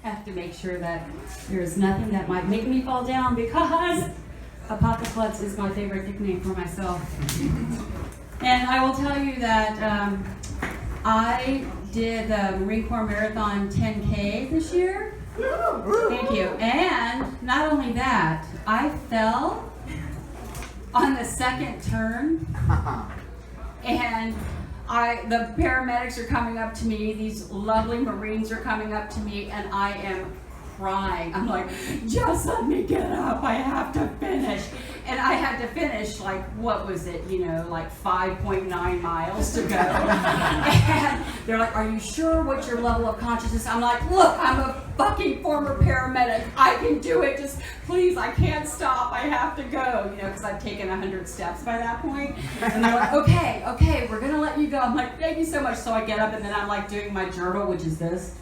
have to make sure that there's nothing that might make me fall down because Apocalypse is my favorite nickname for myself. And I will tell you that I did the Marine Corps Marathon 10K this year. Thank you. And not only that, I fell on the second turn, and the paramedics are coming up to me, these lovely Marines are coming up to me, and I am crying. I'm like, just let me get up, I have to finish. And I had to finish, like, what was it, like 5.9 miles to go. And they're like, are you sure? What's your level of consciousness? I'm like, look, I'm a fucking former paramedic. I can do it. Just please, I can't stop. I have to go, because I've taken 100 steps by that point. And they're like, okay, we're going to let you go. I'm like, thank you so much. So I get up, and then I'm like doing my journal, which is this,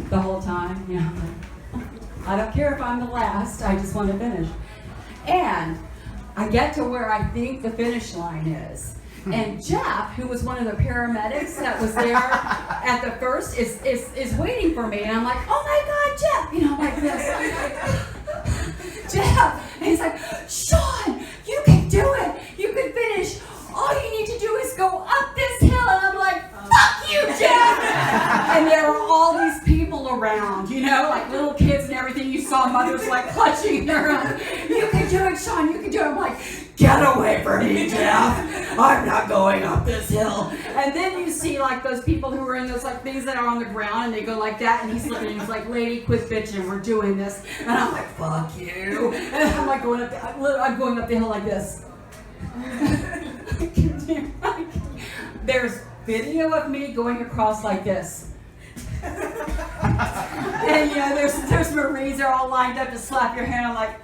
the whole time. I don't care if I'm the last. I just want to finish. And I get to where I think the finish line is. And Jeff, who was one of the paramedics that was there at the first, is waiting for me. And I'm like, oh my God, Jeff! Like this. Jeff! And he's like, Shawn, you can do it! You can finish! All you need to do is go up this hill. And I'm like, fuck you, Jeff! And there were all these people around, like little kids and everything. You saw mothers like clutching their own. You can do it, Shawn, you can do it. I'm like, get away from me, Jeff. I'm not going up this hill. And then you see like those people who are in those like things that are on the ground, and they go like that, and he's looking and he's like, lady, quit bitching, we're doing this. And I'm like, fuck you. And I'm like going up the hill like this. There's video of me going across like this. And there's Marines, they're all lined up to slap your hand. I'm like,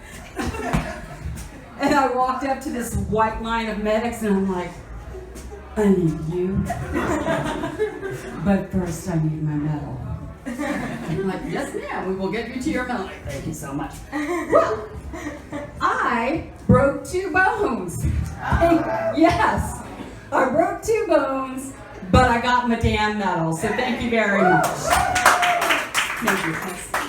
and I walked up to this white line of medics, and I'm like, I need you, but first I need my medal. I'm like, yes ma'am, we will get you to your medal. Thank you so much. Well, I broke 2 bones. Yes, I broke 2 bones, but I got my damn medal, so thank you very much. Thank you.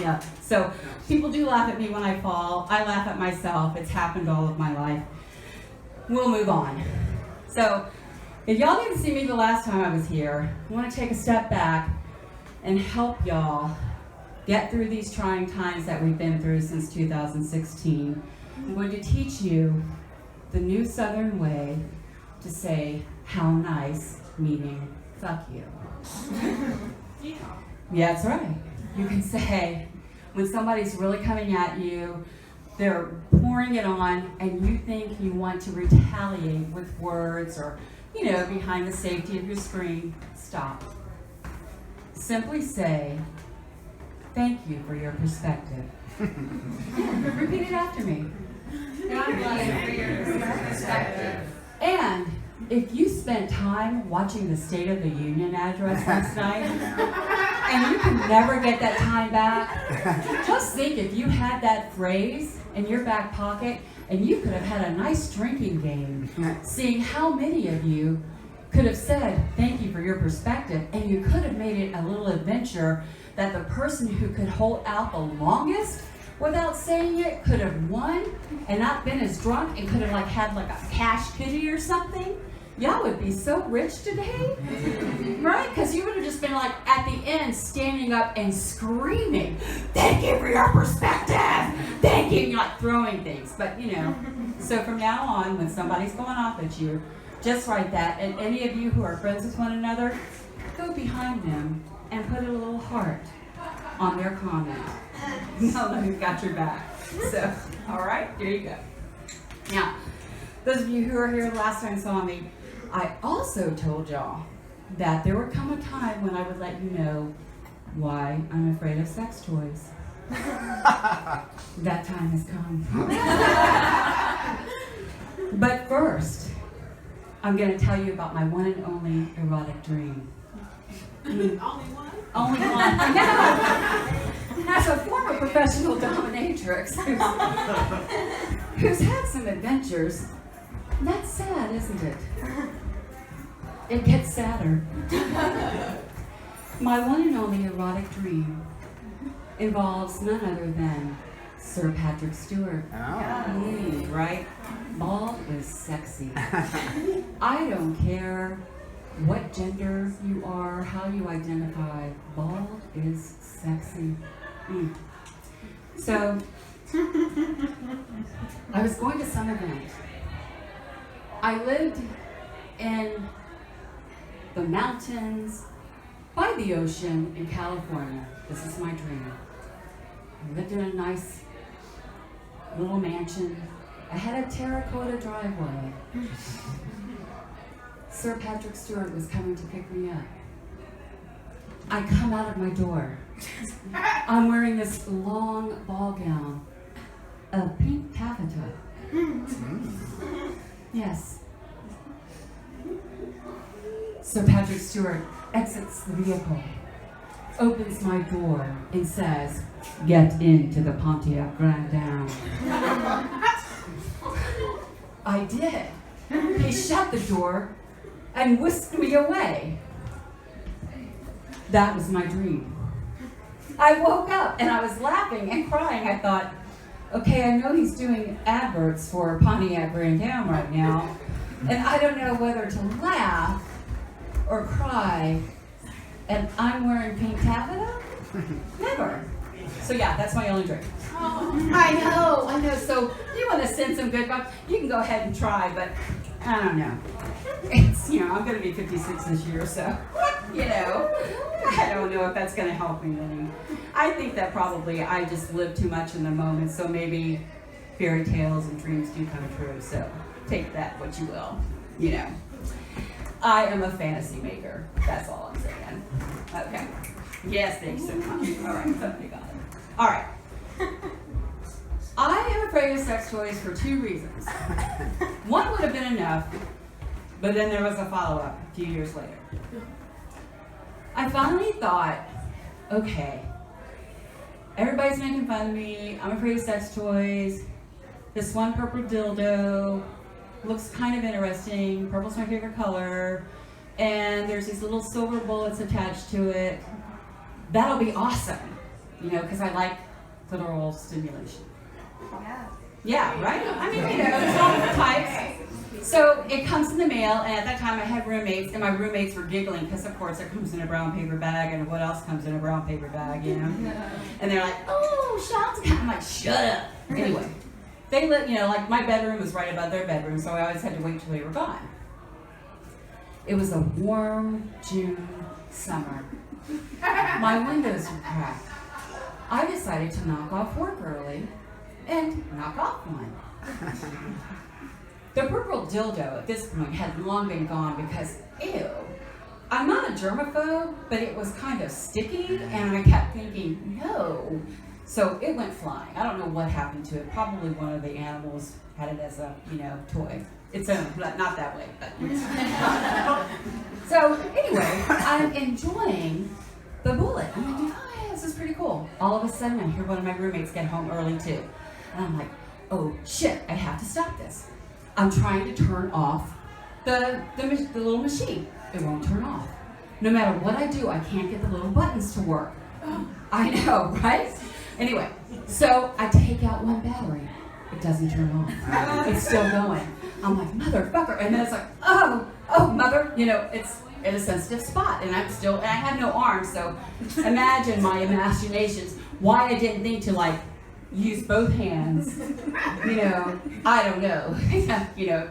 Yeah. So people do laugh at me when I fall. I laugh at myself. It's happened all of my life. We'll move on. So if y'all didn't see me the last time I was here, I want to take a step back and help y'all get through these trying times that we've been through since 2016. I'm going to teach you the new Southern way to say how nice, meaning fuck you. Yeah, that's right. You can say, when somebody's really coming at you, they're pouring it on, and you think you want to retaliate with words or, behind the safety of your screen, stop. Simply say, thank you for your perspective. Repeat it after me. Thank you for your perspective. And if you spent time watching the State of the Union address last night, and you can never get that time back, just think if you had that phrase in your back pocket, and you could have had a nice drinking game, seeing how many of you could have said, thank you for your perspective, and you could have made it a little adventure that the person who could hold out the longest without saying it could have won and not been as drunk and could have had a cash kitty or something. Y'all would be so rich today, right? Because you would have just been at the end standing up and screaming, thank you for your perspective, thank you. You're throwing things, but so from now on, when somebody's going off at you, just write that. And any of you who are friends with one another, go behind them and put a little heart on their comment. Tell them who's got your back. So, all right, here you go. Now, those of you who were here last time saw me, I also told y'all that there would come a time when I would let you know why I'm afraid of sex toys. That time has come. But first, I'm going to tell you about my one and only erotic dream. Only one? Only one. I know. As a former professional dominatrix who's had some adventures, that's sad, isn't it? It gets sadder. My one and only erotic dream involves none other than Sir Patrick Stewart. Oh. Right? Bald is sexy. I don't care what gender you are, how you identify, bald is sexy. So, I was going to some event. I lived in the mountains by the ocean in California. This is my dream. I lived in a nice little mansion. I had a terracotta driveway. Sir Patrick Stewart was coming to pick me up. I come out of my door. I'm wearing this long ball gown of pink taffeta. Yes. Sir Patrick Stewart exits the vehicle, opens my door, and says, "Get into the Pontiac Grand Dam." I did. He shut the door and whisked me away. That was my dream. I woke up and I was laughing and crying. I thought, okay, I know he's doing adverts for Pontiac Grand Dam right now, and I don't know whether to laugh or cry, and I'm wearing pink taffeta? Never. So yeah, that's my only dream. I know. So you want to send some good vibes, you can go ahead and try, but I don't know. It's, I'm going to be 56 this year, so, I don't know if that's going to help me any. I think that probably I just live too much in the moment, so maybe fairy tales and dreams do come true, so take that what you will, I am a fantasy maker. That's all I'm saying. Okay. Yes, thanks so much. All right, somebody got it. All right. I am afraid of sex toys for two reasons. One would have been enough, but then there was a follow-up a few years later. I finally thought, okay, everybody's making fun of me. I'm afraid of sex toys. This one purple dildo looks kind of interesting. Purple's my favorite color. And there's these little silver bullets attached to it. That'll be awesome, because I like clitoral stimulation. Yeah, right? I mean, there's all different types. So it comes in the mail, and at that time I had roommates, and my roommates were giggling because, of course, it comes in a brown paper bag, and what else comes in a brown paper bag, And they're like, "Oh, Shawn's got." I'm like, "Shut up." Anyway, they live, like my bedroom was right above their bedroom, so I always had to wait till they were gone. It was a warm June summer. My windows were cracked. I decided to knock off work early and knock off one. The purple dildo at this point had long been gone because, ew, I'm not a germaphobe, but it was kind of sticky, and I kept thinking, no. So it went flying. I don't know what happened to it. Probably one of the animals had it as a, toy. Its own, but not that way. But. So anyway, I'm enjoying the bullet. I'm thinking, oh yeah, this is pretty cool. All of a sudden, I hear one of my roommates get home early too. And I'm like, oh shit, I have to stop this. I'm trying to turn off the little machine. It won't turn off. No matter what I do, I can't get the little buttons to work. I know, right? Anyway, so I take out one battery. It doesn't turn off. It's still going. I'm like, motherfucker. And then it's like, oh, mother. It's in a sensitive spot. And I have no arms. So imagine my imaginations. Why I didn't think to use both hands. I don't know.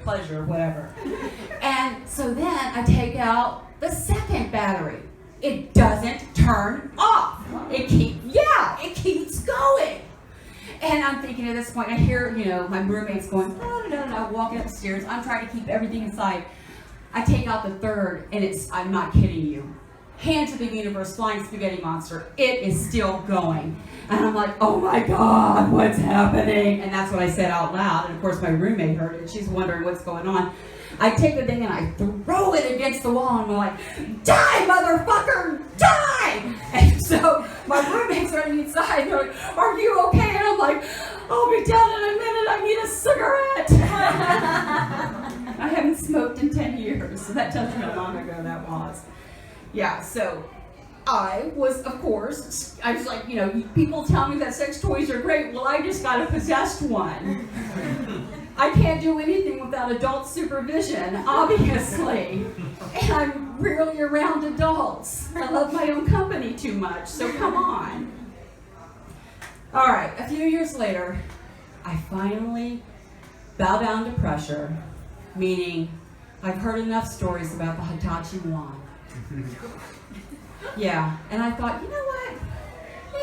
Pleasure, whatever. And so then I take out the second battery. It doesn't turn off. It keeps going. And I'm thinking at this point, I hear, my roommates going, walking upstairs. I'm trying to keep everything inside. I take out the third, and I'm not kidding you. Hand to the universe, flying spaghetti monster. It is still going. And I'm like, oh my God, what's happening? And that's what I said out loud. And of course, my roommate heard it. She's wondering what's going on. I take the thing and I throw it against the wall, and I'm like, die, motherfucker, die! And so my roommate's running inside, and they're like, are you okay? And I'm like, I'll be down in a minute, I need a cigarette. I haven't smoked in 10 years, so that tells me how long ago that was. Yeah, so I was, of course, I was like, people tell me that sex toys are great. Well, I just got a possessed one. I can't do anything without adult supervision, obviously. And I'm rarely around adults. I love my own company too much, so come on. All right, a few years later, I finally bow down to pressure, meaning I've heard enough stories about the Hitachi wand. Yeah, and I thought, you know what?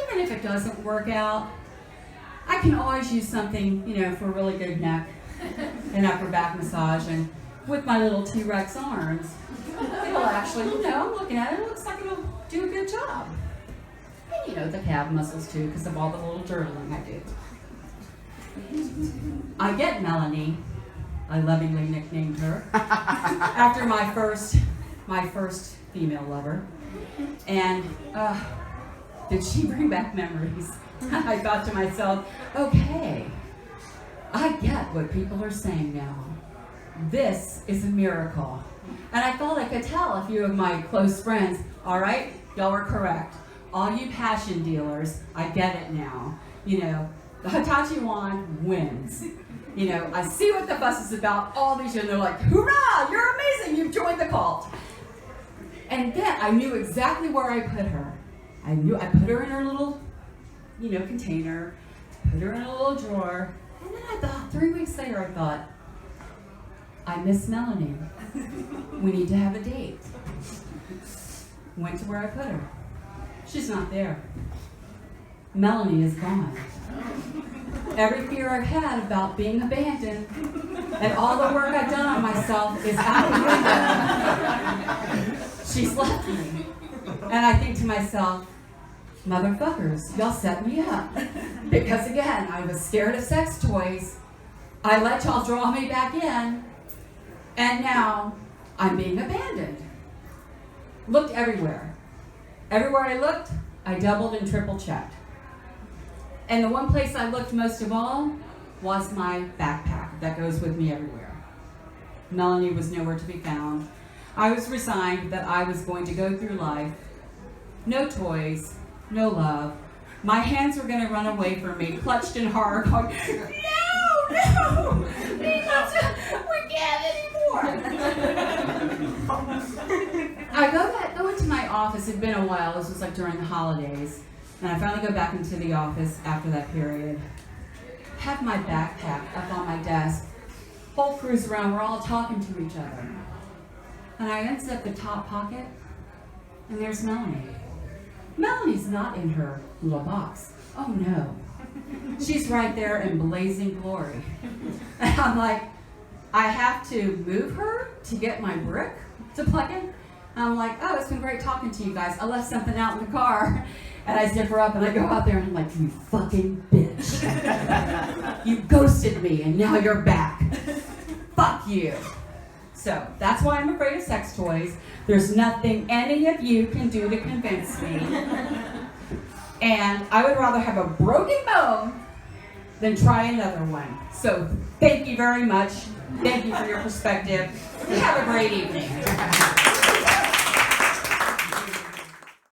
Even if it doesn't work out, I can always use something, for a really good neck and upper back massage, and with my little T-Rex arms, it'll actually, I'm looking at it, it looks like it'll do a good job. And the calf muscles too, because of all the little journaling I do. I get Melanie, I lovingly nicknamed her, after my first female lover. And did she bring back memories? I thought to myself, okay, I get what people are saying now. This is a miracle. And I thought I could tell a few of my close friends, all right, y'all are correct. All you passion dealers, I get it now. The Hitachi wand wins. I see what the fuss is about all these years, and they're like, hurrah, you're amazing, you've joined the cult. And then I knew exactly where I put her. I put her in her little, container, put her in a little drawer, and then I thought, 3 weeks later, I thought, I miss Melanie. We need to have a date. Went to where I put her. She's not there. Melanie is gone. Every fear I've had about being abandoned and all the work I've done on myself is out the window. She's left me. And I think to myself, motherfuckers, y'all set me up. Because again, I was scared of sex toys. I let y'all draw me back in. And now I'm being abandoned. Looked everywhere. Everywhere I looked, I doubled and triple checked. And the one place I looked most of all was my backpack that goes with me everywhere. Melanie was nowhere to be found. I was resigned that I was going to go through life. No toys, no love. My hands were going to run away from me, clutched in horror, going, no, we can't anymore. I go into my office. It'd been a while. This was like during the holidays. And I finally go back into the office after that period. Have my backpack up on my desk. Whole crew's around. We're all talking to each other. And I unzip the top pocket, and there's Melanie. Melanie's not in her little box. Oh no. She's right there in blazing glory. And I'm like, I have to move her to get my brick to plug in. And I'm like, oh, it's been great talking to you guys. I left something out in the car. And I zip her up and I go out there and I'm like, you fucking bitch. You ghosted me and now you're back. Fuck you. So that's why I'm afraid of sex toys. There's nothing any of you can do to convince me. And I would rather have a broken bone than try another one. So thank you very much. Thank you for your perspective. Have a great evening.